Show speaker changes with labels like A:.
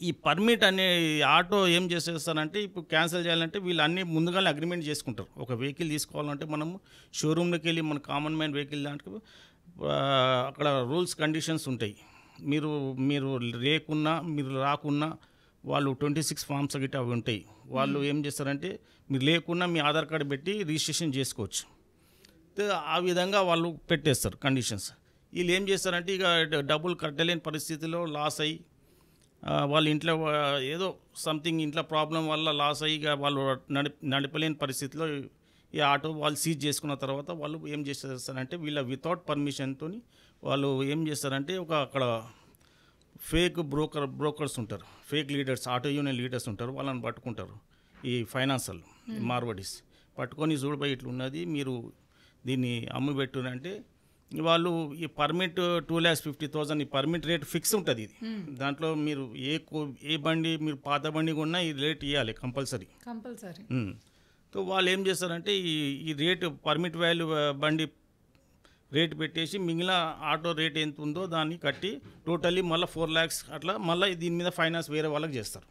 A: ఈ పర్మిట్ అనే ఆటో ఏం చేసేస్తారంటే ఇప్పుడు క్యాన్సిల్ చేయాలంటే వీళ్ళు అన్నీ ముందుగానే అగ్రిమెంట్ చేసుకుంటారు. ఒక వెహికల్ తీసుకోవాలంటే మనము షోరూమ్‌లోకి వెళ్ళి మన కామన్ మ్యాన్ వెహికల్ దాంట్లో అక్కడ రూల్స్ కండిషన్స్ ఉంటాయి. మీరు మీరు లేకున్నా, మీరు రాకున్నా వాళ్ళు 26 ఫార్మ్స్ గిట్ట అవి ఉంటాయి. వాళ్ళు ఏం చేస్తారంటే మీరు లేకున్నా మీ ఆధార్ కార్డ్ పెట్టి రిజిస్ట్రేషన్ చేసుకోవచ్చు. ఆ విధంగా వాళ్ళు పెట్టేస్తారు కండిషన్స్. వీళ్ళు ఏం చేస్తారంటే ఇక డబ్బులు కట్టలేని పరిస్థితిలో లాస్ అయ్యి వాళ్ళ ఇంట్లో ఏదో సంథింగ్ ఇంట్లో ప్రాబ్లం వల్ల లాస్ అయ్యి ఇక వాళ్ళు నడపలేని పరిస్థితిలో ఈ ఆటో వాళ్ళు సీజ్ చేసుకున్న తర్వాత వాళ్ళు ఏం చేస్తారంటే వీళ్ళ వితౌట్ పర్మిషన్తో వాళ్ళు ఏం చేస్తారంటే అక్కడ ఫేక్ బ్రోకర్స్ ఉంటారు, fake leaders, auto union leaders ఉంటారు, వాళ్ళని పట్టుకుంటారు. ఈ ఫైనాన్షియల్ మార్వడీస్ పట్టుకొని చూడబోయి ఇట్లా ఉన్నది మీరు దీన్ని అమ్మి పెట్టునంటే వాళ్ళు ఈ పర్మిట్ 2,50,000 ఈ పర్మిట్ రేట్ ఫిక్స్ ఉంటుంది. ఇది దాంట్లో మీరు ఏ బండి మీరు పాత బండి కొన్నా ఈ రేట్ ఇవ్వాలి కంపల్సరీ. సో వాళ్ళు ఏం చేస్తారంటే ఈ రేటు పర్మిట్ వాల్యూ బండి రేటు పెట్టేసి మిగిలిన ఆటో రేట్ ఎంత ఉందో దాన్ని కట్టి టోటల్లీ మళ్ళీ 4 lakhs అట్లా మళ్ళీ దీని మీద ఫైనాన్స్ వేరే వాళ్ళకి చేస్తారు.